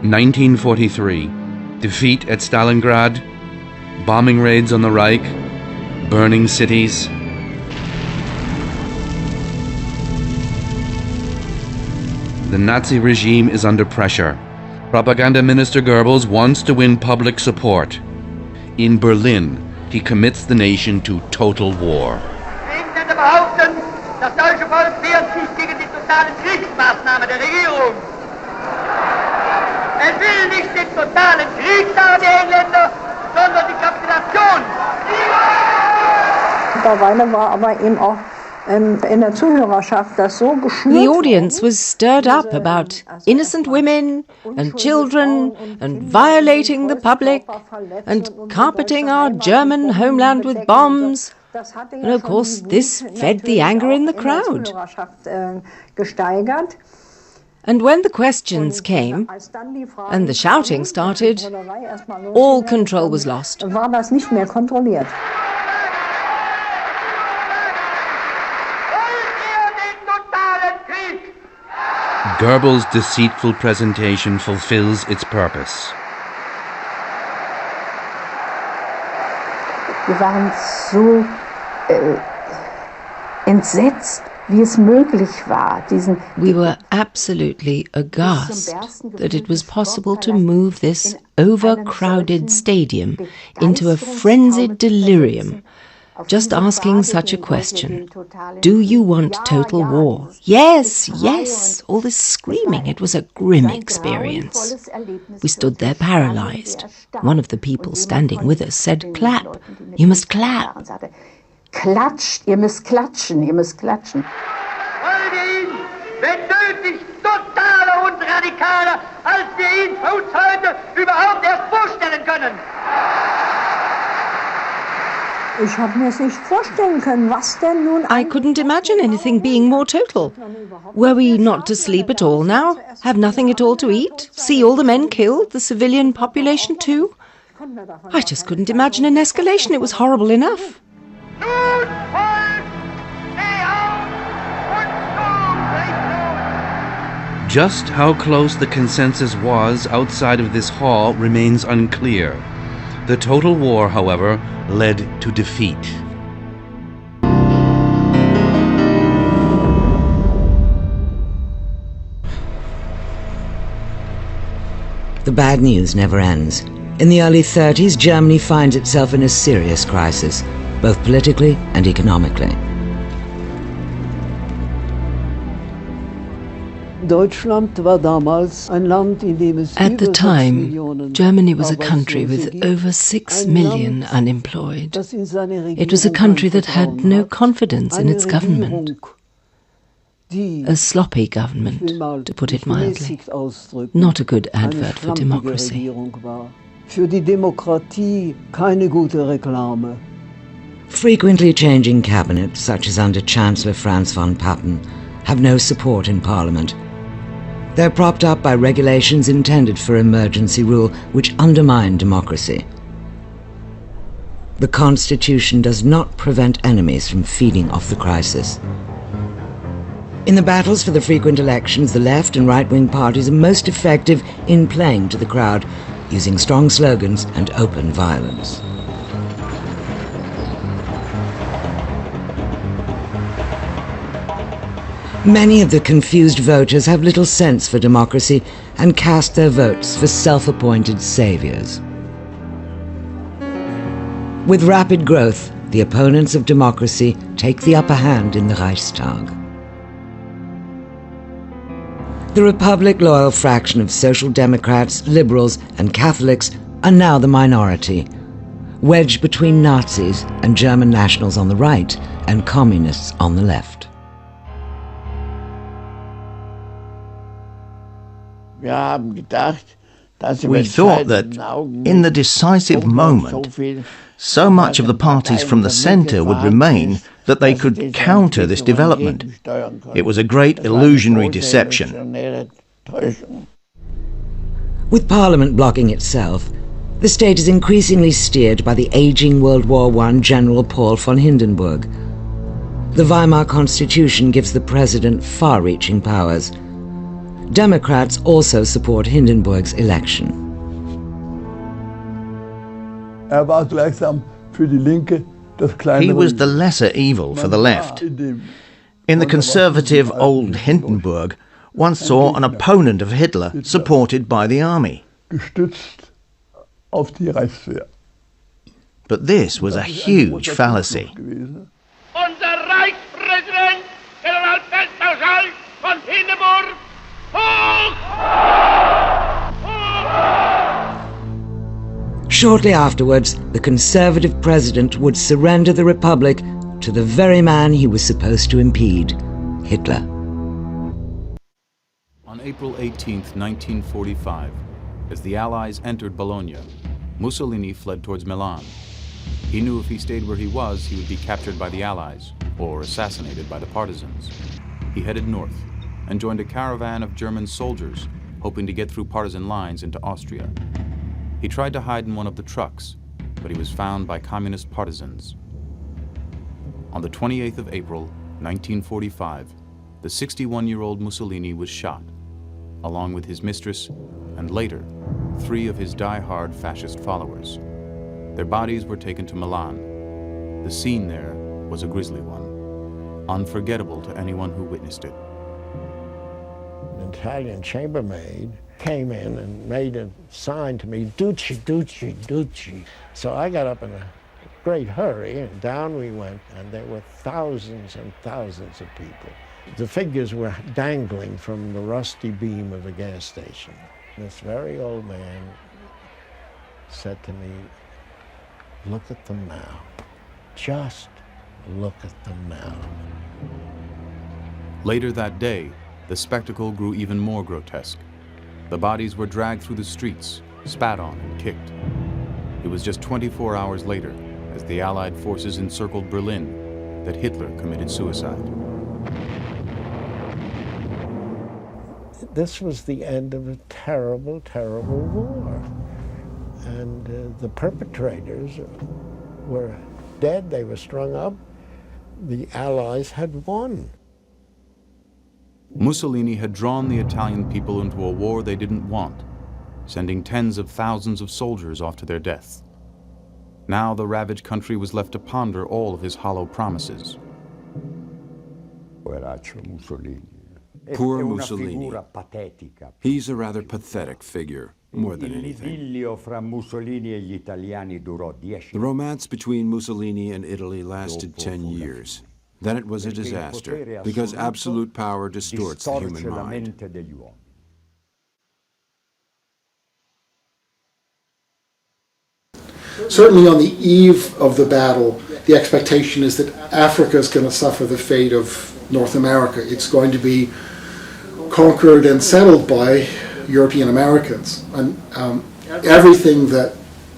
1943. Defeat at Stalingrad, bombing raids on the Reich, burning cities. The Nazi regime is under pressure. Propaganda Minister Goebbels wants to win public support. In Berlin, he commits the nation to total war. Engländer behaupten, das deutsche Volk wehrt sich gegen die totalen Kriegsmaßnahmen der Regierung. Es will nicht den totalen Krieg, sagen die Engländer, sondern die Kapitulation. Mittlerweile war aber eben auch in der Zuhörerschaft das so geschürt. The audience was stirred up about innocent women and children and violating the public and carpeting our German homeland with bombs. And of course, this fed the anger in the crowd. And when the questions came and the shouting started, all control was lost. War das nicht mehr kontrolliert. Goebbels' deceitful presentation fulfills its purpose. Wir waren so entsetzt, wie es möglich war. We were absolutely aghast that it was possible to move this overcrowded stadium into a frenzied delirium, just asking such a question. Do you want total war? Yes, yes, all this screaming. It was a grim experience. We stood there paralyzed. One of the people standing with us said, "Clap, you must clap." Klatscht, ihr müsst klatschen, ihr müsst klatschen. Folge ihn, wenn nötig, totaler und radikaler, als wir ihn für uns heute überhaupt erst vorstellen können. Ich habe mir es nicht vorstellen können, was denn nun. I couldn't imagine anything being more total. Were we not to sleep at all now? Have nothing at all to eat? See all the men killed, the civilian population too? I just couldn't imagine an escalation. It was horrible enough. Nun, Volk, steh auf und so, Just how close the consensus was outside of this hall remains unclear. The total war, however, led to defeat. The bad news never ends. In the early 30s, Germany finds itself in a serious crisis, both politically and economically. At the time, Germany was a country with over 6 million unemployed. It was a country that had no confidence in its government. A sloppy government, to put it mildly. Not a good advert for democracy. Frequently changing cabinets, such as under Chancellor Franz von Papen, have no support in Parliament. They're propped up by regulations intended for emergency rule, which undermine democracy. The Constitution does not prevent enemies from feeding off the crisis. In the battles for the frequent elections, the left and right-wing parties are most effective in playing to the crowd, using strong slogans and open violence. Many of the confused voters have little sense for democracy and cast their votes for self-appointed saviors. With rapid growth, the opponents of democracy take the upper hand in the Reichstag. The Republic-loyal fraction of Social Democrats, Liberals and Catholics are now the minority, wedged between Nazis and German nationals on the right and communists on the left. We thought that in the decisive moment, so much of the parties from the centre would remain that they could counter this development. It was a great illusionary deception. With Parliament blocking itself, the state is increasingly steered by the aging World War I General Paul von Hindenburg. The Weimar Constitution gives the president far-reaching powers. Democrats also support Hindenburg's election. He was the lesser evil for the left. In the conservative old Hindenburg, one saw an opponent of Hitler supported by the army. But this was a huge fallacy. Unser Reichspräsident, Generalfeldmarschall von Hindenburg, hoch! Shortly afterwards, the Conservative president would surrender the Republic to the very man he was supposed to impede, Hitler. On April 18, 1945, as the Allies entered Bologna, Mussolini fled towards Milan. He knew if he stayed where he was, he would be captured by the Allies or assassinated by the partisans. He headed north and joined a caravan of German soldiers, hoping to get through partisan lines into Austria. He tried to hide in one of the trucks, but he was found by communist partisans. On the 28th of April, 1945, the 61-year-old Mussolini was shot, along with his mistress and later 3 of his die-hard fascist followers. Their bodies were taken to Milan. The scene there was a grisly one, unforgettable to anyone who witnessed it. An Italian chambermaid came in and made a sign to me, Duce, Duce, Duce. So I got up in a great hurry and down we went, and there were thousands and thousands of people. The figures were dangling from the rusty beam of a gas station. This very old man said to me, look at them now. Just look at them now. Later that day, the spectacle grew even more grotesque. The bodies were dragged through the streets, spat on and kicked. It was just 24 hours later, as the Allied forces encircled Berlin, that Hitler committed suicide. This was the end of a terrible, terrible war. And the perpetrators were dead, they were strung up. The Allies had won. Mussolini had drawn the Italian people into a war they didn't want, sending tens of thousands of soldiers off to their death. Now the ravaged country was left to ponder all of his hollow promises. Poor Mussolini. He's a rather pathetic figure, more than anything. The romance between Mussolini and Italy lasted 10 years. Then it was a disaster, because absolute power distorts the human mind. Certainly on the eve of the battle, the expectation is that Africa is going to suffer the fate of North America. It's going to be conquered and settled by European Americans. And everything that,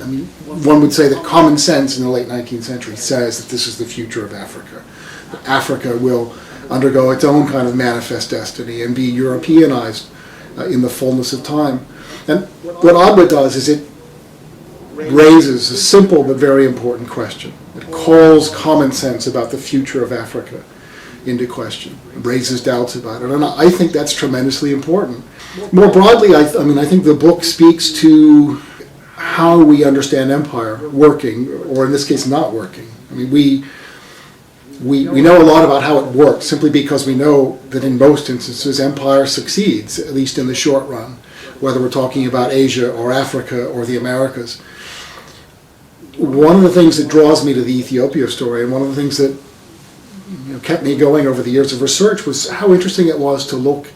I mean, one would say that common sense in the late 19th century says that this is the future of Africa. That Africa will undergo its own kind of manifest destiny and be Europeanized in the fullness of time. And what ADWA does is it raises a simple but very important question. It calls common sense about the future of Africa into question. It raises doubts about it. And I think that's tremendously important. More broadly, I think the book speaks to how we understand empire working, or in this case not working. I mean, we know a lot about how it works simply because we know that in most instances empire succeeds, at least in the short run, whether we're talking about Asia or Africa or the Americas. One of the things that draws me to the Ethiopia story, and one of the things that kept me going over the years of research, was how interesting it was to look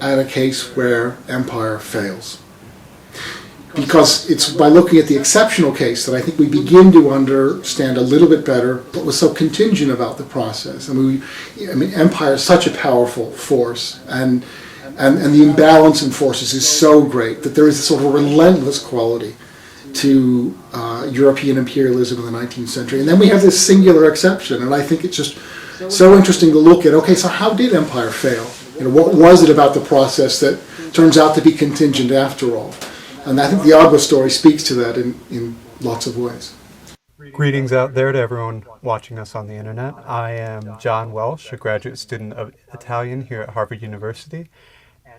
at a case where empire fails. Because it's by looking at the exceptional case that I think we begin to understand a little bit better what was so contingent about the process. I mean, empire is such a powerful force, and the imbalance in forces is so great that there is a sort of relentless quality to European imperialism in the 19th century. And then we have this singular exception, and I think it's just so interesting to look at, okay, so how did empire fail? What was it about the process that turns out to be contingent after all? And I think the ADWA story speaks to that in lots of ways. Greetings out there to everyone watching us on the internet. I am John Welsh, a graduate student of Italian here at Harvard University.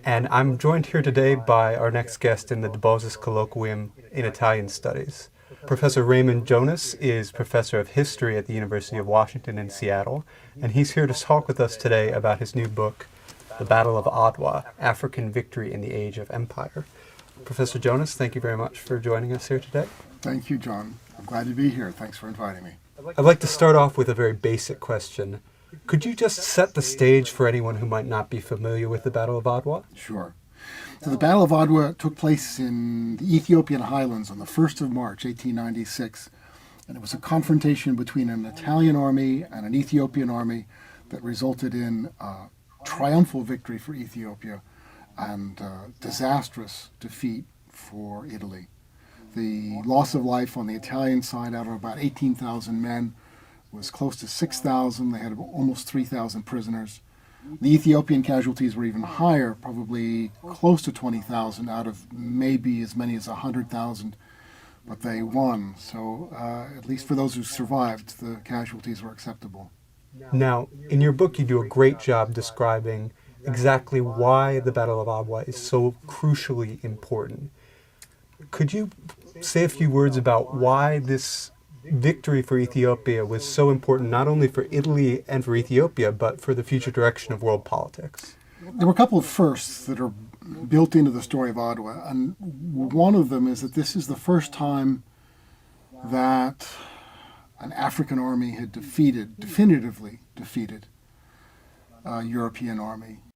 And I'm joined here today by our next guest in the De Bosis Colloquium in Italian Studies. Professor Raymond Jonas is Professor of History at the University of Washington in Seattle, and he's here to talk with us today about his new book, The Battle of Adwa, African Victory in the Age of Empire. Professor Jonas, thank you very much for joining us here today. Thank you, John. I'm glad to be here. Thanks for inviting me. I'd like to start off with a very basic question. Could you just set the stage for anyone who might not be familiar with the Battle of Adwa? Sure. So the Battle of Adwa took place in the Ethiopian highlands on the 1st of March, 1896. And it was a confrontation between an Italian army and an Ethiopian army that resulted in a triumphal victory for Ethiopia and disastrous defeat for Italy. The loss of life on the Italian side, out of about 18,000 men, was close to 6,000. They had almost 3,000 prisoners. The Ethiopian casualties were even higher, probably close to 20,000 out of maybe as many as 100,000, but they won. So at least for those who survived, the casualties were acceptable. Now, in your book, you do a great job describing exactly why the Battle of Adwa is so crucially important. Could you say a few words about why this victory for Ethiopia was so important, not only for Italy and for Ethiopia, but for the future direction of world politics? There were a couple of firsts that are built into the story of Adwa, and one of them is that this is the first time that an African army had definitively defeated a European army.